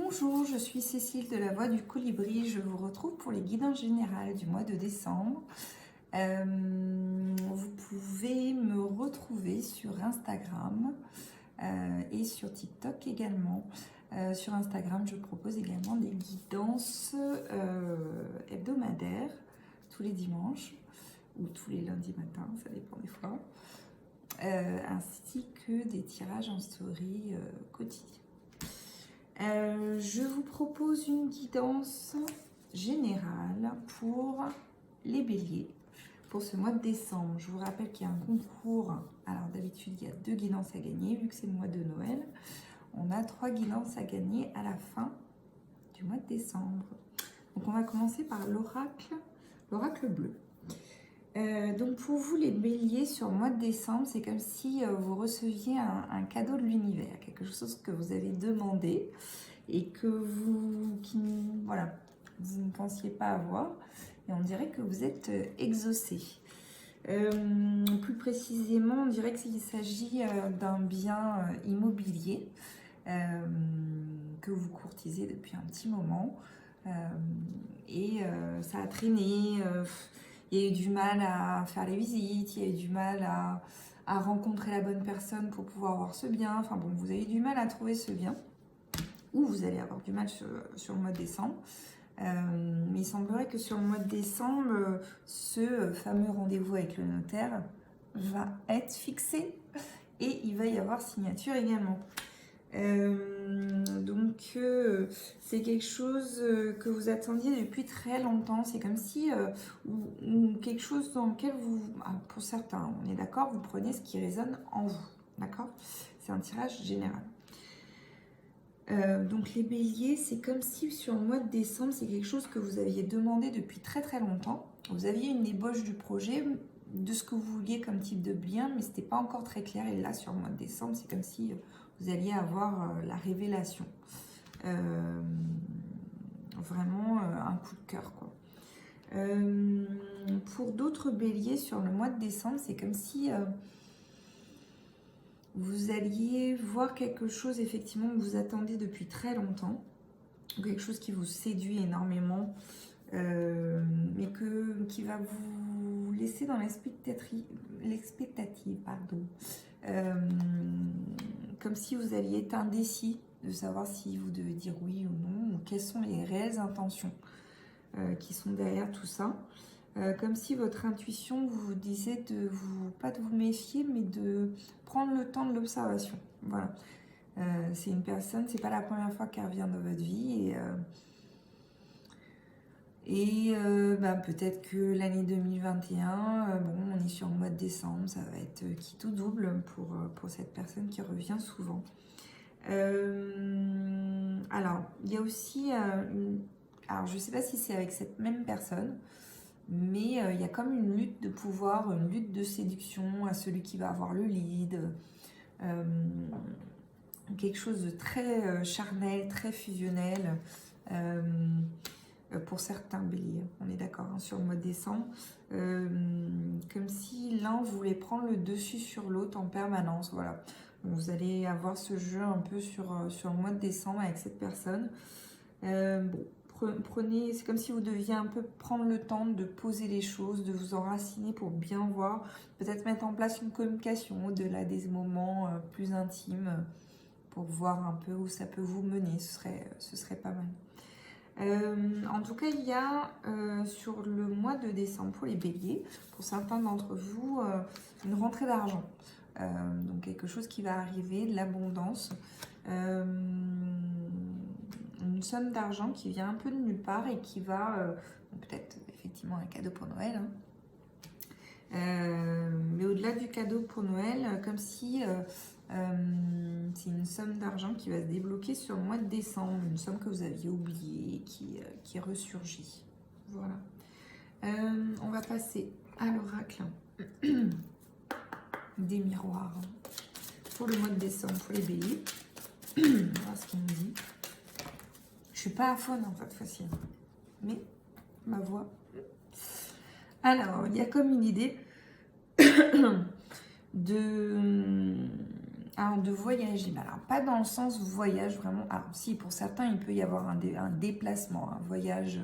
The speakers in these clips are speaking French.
Bonjour, je suis Cécile de la Voix du Colibri. Je vous retrouve pour les guidances générales du mois de décembre. Vous pouvez me retrouver sur Instagram et sur TikTok également. Sur Instagram, je propose également des guidances hebdomadaires tous les dimanches ou tous les lundis matins, ça dépend des fois, ainsi que des tirages en story quotidiens. Je vous propose une guidance générale pour les béliers pour ce mois de décembre. Je vous rappelle qu'il y a un concours. Alors d'habitude, il y a 2 guidances à gagner. Vu que c'est le mois de Noël, on a 3 guidances à gagner à la fin du mois de décembre. Donc on va commencer par l'oracle bleu. Donc pour vous les béliers sur le mois de décembre, c'est comme si vous receviez un cadeau de l'univers, quelque chose que vous avez demandé et que vous ne pensiez pas avoir, et on dirait que vous êtes exaucé. Plus précisément, on dirait qu'il s'agit d'un bien immobilier que vous courtisez depuis un petit moment, et ça a traîné. Il y a eu du mal à faire les visites, il y a eu du mal à rencontrer la bonne personne pour pouvoir avoir ce bien. Enfin bon, vous avez eu du mal à trouver ce bien, ou vous allez avoir du mal sur le mois de décembre. Mais il semblerait que sur le mois de décembre, ce fameux rendez-vous avec le notaire va être fixé et il va y avoir signature également. Donc c'est quelque chose que vous attendiez depuis très longtemps. C'est comme si ou quelque chose dans lequel vous, pour certains, on est d'accord, vous prenez ce qui résonne en vous, d'accord? C'est un tirage général. Donc les béliers, c'est comme si sur le mois de décembre, c'est quelque chose que vous aviez demandé depuis très très longtemps. Vous aviez une ébauche du projet, de ce que vous vouliez comme type de bien, mais c'était pas encore très clair. Et là, sur le mois de décembre, c'est comme si vous alliez avoir la révélation. Vraiment un coup de cœur, quoi. Pour d'autres béliers, sur le mois de décembre, c'est comme si vous alliez voir quelque chose effectivement que vous attendez depuis très longtemps, ou quelque chose qui vous séduit énormément, mais qui va vous laisser dans l'expectative, pardon. Comme si vous alliez être indécis de savoir si vous devez dire oui ou non, ou quelles sont les réelles intentions qui sont derrière tout ça. Comme si votre intuition vous disait pas de vous méfier, mais de prendre le temps de l'observation. Voilà. C'est une personne, c'est pas la première fois qu'elle revient dans votre vie, et peut-être que l'année 2021, on est sur le mois de décembre, ça va être quitte ou double pour cette personne qui revient souvent. Alors, il y a aussi alors je sais pas si c'est avec cette même personne, mais il y a comme une lutte de pouvoir, une lutte de séduction à celui qui va avoir le lead, quelque chose de très charnel, très fusionnel, pour certains béliers, on est d'accord, hein, sur le mois de décembre, comme si l'un voulait prendre le dessus sur l'autre en permanence, voilà. Donc vous allez avoir ce jeu un peu sur le mois de décembre avec cette personne. Prenez, c'est comme si vous deviez un peu prendre le temps de poser les choses, de vous enraciner pour bien voir, peut-être mettre en place une communication au-delà des moments plus intimes pour voir un peu où ça peut vous mener, ce serait pas mal. En tout cas, il y a sur le mois de décembre pour les béliers, pour certains d'entre vous, une rentrée d'argent. Donc quelque chose qui va arriver, de l'abondance. Une somme d'argent qui vient un peu de nulle part et qui va, peut-être effectivement un cadeau pour Noël, hein. Mais au-delà du cadeau pour Noël, comme si c'est une somme d'argent qui va se débloquer sur le mois de décembre, une somme que vous aviez oubliée et qui ressurgit. Voilà. On va passer à l'oracle des miroirs pour le mois de décembre pour les béliers. On va voir ce qu'il nous dit. Je suis pas à faune en cette fois-ci, mais ma voix. Alors, il y a comme une idée de... Alors, de voyager, mais alors pas dans le sens voyage vraiment. Alors si, pour certains, il peut y avoir un déplacement, un voyage,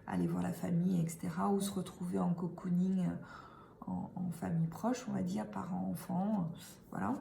aller voir la famille, etc. Ou se retrouver en cocooning, en famille proche, on va dire, parents, enfants, voilà.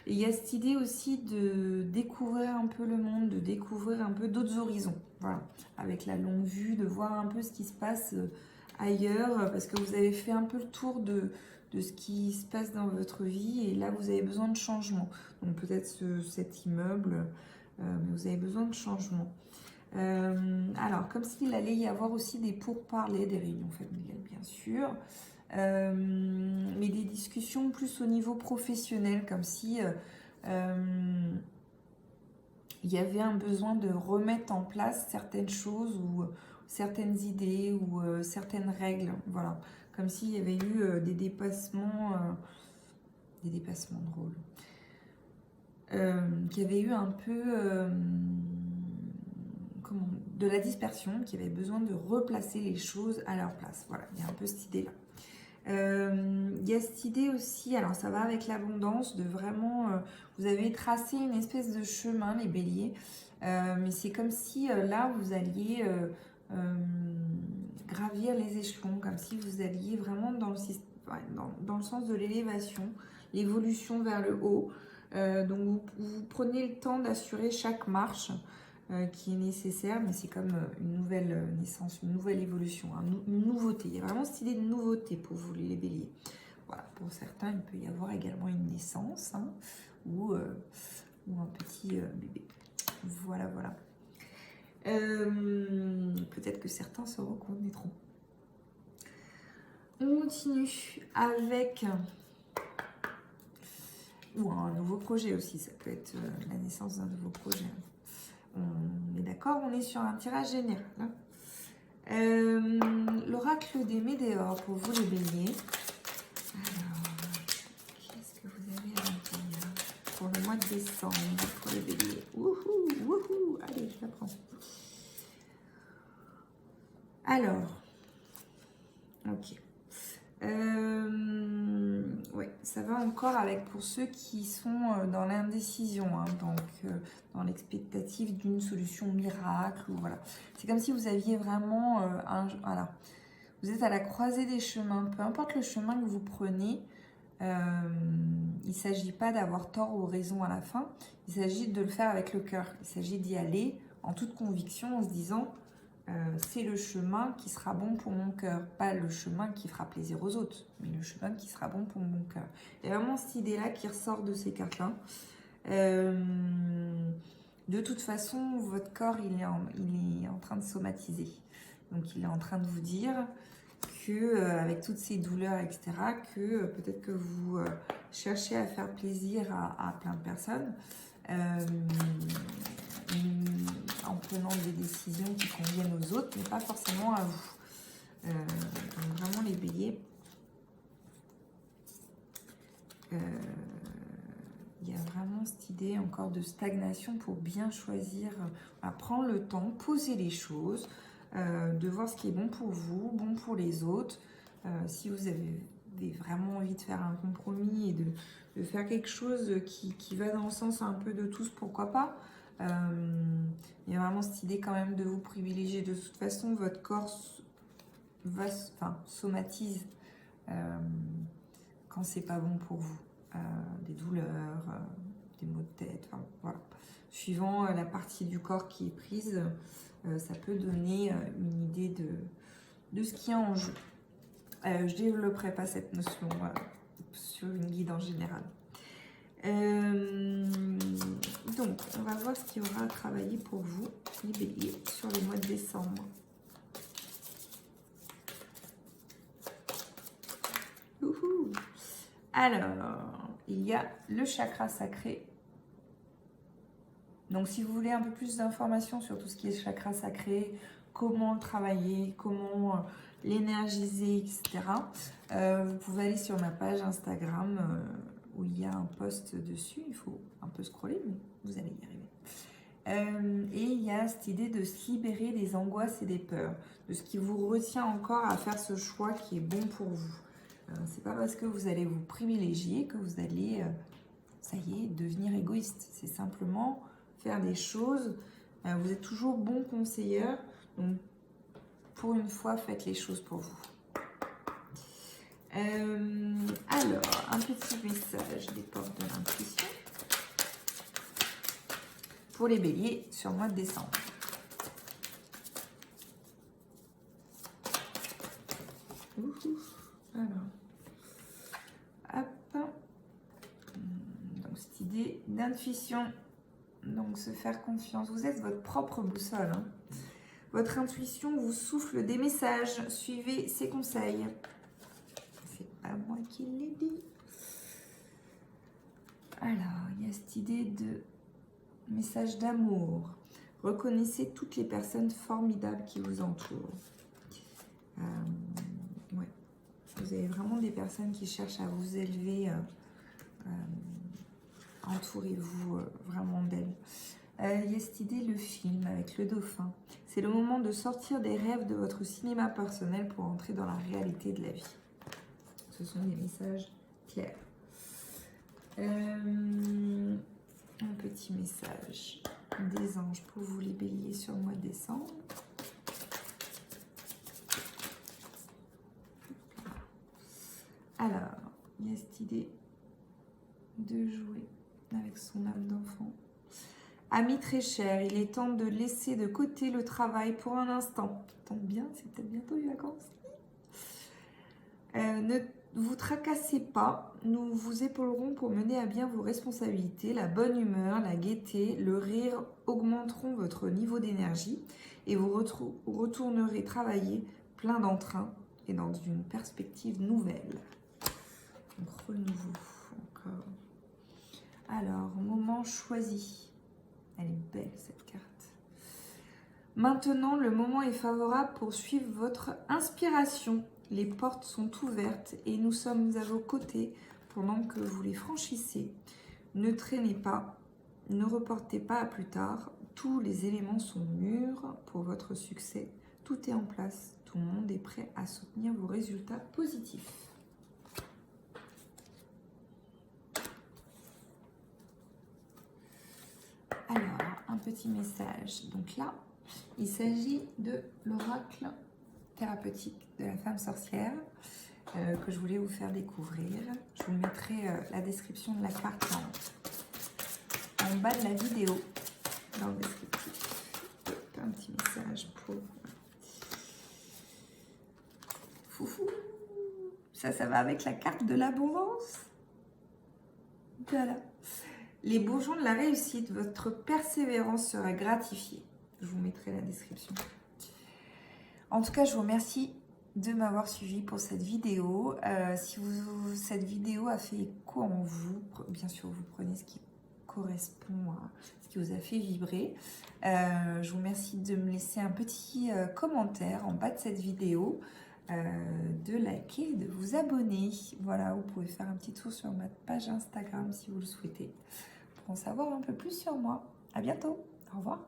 Et il y a cette idée aussi de découvrir un peu le monde, de découvrir un peu d'autres horizons, voilà. Avec la longue vue, de voir un peu ce qui se passe ailleurs, parce que vous avez fait un peu le tour de ce qui se passe dans votre vie, et là vous avez besoin de changement. Donc peut-être cet immeuble, mais vous avez besoin de changement. Alors, comme s'il allait y avoir aussi des pourparlers, des réunions familiales bien sûr, mais des discussions plus au niveau professionnel, comme si il y avait un besoin de remettre en place certaines choses ou certaines idées ou certaines règles, voilà. Comme s'il y avait eu des dépassements drôles. Qu'il y avait eu un peu de la dispersion, qui avait besoin de replacer les choses à leur place. Voilà, il y a un peu cette idée-là. Il y a cette idée aussi, alors ça va avec l'abondance, de vraiment, vous avez tracé une espèce de chemin, les béliers, mais c'est comme si là, vous alliez gravir les échelons, comme si vous alliez vraiment dans le sens de l'élévation, l'évolution vers le haut. Donc vous prenez le temps d'assurer chaque marche qui est nécessaire, mais c'est comme une nouvelle naissance, une nouvelle évolution, une nouveauté. Il y a vraiment cette idée de nouveauté pour vous les béliers. Voilà, pour certains, il peut y avoir également une naissance ou un petit bébé. Voilà, voilà. Peut-être que certains se reconnaîtront. On continue avec ou un nouveau projet aussi. Ça peut être la naissance d'un nouveau projet. On est d'accord, on est sur un tirage général. L'oracle des Médéors pour vous les béliers. Alors, qu'est-ce que vous avez à me dire pour le mois de décembre pour les béliers? Wouhou, wouhou, allez, je la prends. Alors, ok. Ouais, ça va encore avec pour ceux qui sont dans l'indécision, donc dans l'expectative d'une solution miracle, ou voilà. C'est comme si vous aviez vraiment voilà. Vous êtes à la croisée des chemins, peu importe le chemin que vous prenez, il ne s'agit pas d'avoir tort ou raison à la fin, il s'agit de le faire avec le cœur, il s'agit d'y aller en toute conviction en se disant c'est le chemin qui sera bon pour mon cœur, pas le chemin qui fera plaisir aux autres, mais le chemin qui sera bon pour mon cœur. Il y a vraiment cette idée-là qui ressort de ces cartes-là. De toute façon, votre corps, il est en train de somatiser. Donc, il est en train de vous dire que, avec toutes ces douleurs, etc., que peut-être que vous cherchez à faire plaisir à plein de personnes. En prenant des décisions qui conviennent aux autres, mais pas forcément à vous. Donc vraiment les béliers, il y a vraiment cette idée encore de stagnation pour bien choisir, prendre le temps, poser les choses, de voir ce qui est bon pour vous, bon pour les autres. Si vous avez vraiment envie de faire un compromis et de faire quelque chose qui va dans le sens un peu de tous, pourquoi pas. Il y a vraiment cette idée quand même de vous privilégier. De toute façon, votre corps somatise quand c'est pas bon pour vous. Des douleurs, des maux de tête, voilà. Suivant la partie du corps qui est prise, ça peut donner une idée de ce qui est en jeu. Je développerai pas cette notion sur une guide en général. Donc, on va voir ce qu'il y aura à travailler pour vous, les béliers, sur le mois de décembre. Youhou. Alors, il y a le chakra sacré. Donc, si vous voulez un peu plus d'informations sur tout ce qui est chakra sacré, comment le travailler, comment l'énergiser, etc., vous pouvez aller sur ma page Instagram où il y a un post dessus. Il faut un peu scroller, mais vous allez y arriver. Et il y a cette idée de se libérer des angoisses et des peurs, de ce qui vous retient encore à faire ce choix qui est bon pour vous. C'est pas parce que vous allez vous privilégier que vous allez ça y est, devenir égoïste. C'est simplement faire des choses. Vous êtes toujours bon conseilleur. Donc, pour une fois, faites les choses pour vous. Alors, un petit message des portes de l'intuition pour les béliers sur le mois de décembre. Alors, hop. Donc, cette idée d'intuition, donc se faire confiance. Vous êtes votre propre boussole. Hein. Votre intuition vous souffle des messages. Suivez ses conseils. C'est pas moi qui l'ai dit. Alors, il y a cette idée de message d'amour. Reconnaissez toutes les personnes formidables qui vous entourent. Ouais. Vous avez vraiment des personnes qui cherchent à vous élever. Entourez-vous vraiment d'elles. Il y a cette idée, le film avec le dauphin. C'est le moment de sortir des rêves de votre cinéma personnel pour entrer dans la réalité de la vie. Ce sont des messages clairs. Un petit message des anges pour vous les béliers sur le mois de décembre. Alors, il y a cette idée de jouer avec son âme d'enfant. Amis très chers, il est temps de laisser de côté le travail pour un instant. Ça tombe bien, c'est peut-être bientôt les vacances. Ne vous tracassez pas, nous vous épaulerons pour mener à bien vos responsabilités. La bonne humeur, la gaieté, le rire augmenteront votre niveau d'énergie et vous retournerez travailler plein d'entrain et dans une perspective nouvelle. Donc, renouveau encore. Alors, moment choisi. Elle est belle cette carte. Maintenant, le moment est favorable pour suivre votre inspiration. Les portes sont ouvertes et nous sommes à vos côtés pendant que vous les franchissez. Ne traînez pas, ne reportez pas à plus tard. Tous les éléments sont mûrs pour votre succès. Tout est en place. Tout le monde est prêt à soutenir vos résultats positifs. Alors, un petit message. Donc là, il s'agit de l'oracle thérapeutique de la femme sorcière que je voulais vous faire découvrir. Je vous mettrai la description de la carte en bas de la vidéo, dans le descriptif. Un petit message pour Foufou. Ça va avec la carte de l'abondance. Voilà. Les bourgeons de la réussite, votre persévérance sera gratifiée. Je vous mettrai la description. En tout cas, je vous remercie de m'avoir suivi pour cette vidéo. Si cette vidéo a fait écho en vous, bien sûr, vous prenez ce qui correspond à ce qui vous a fait vibrer. Je vous remercie de me laisser un petit commentaire en bas de cette vidéo, de liker et de vous abonner. Voilà, vous pouvez faire un petit tour sur ma page Instagram si vous le souhaitez pour en savoir un peu plus sur moi. À bientôt. Au revoir.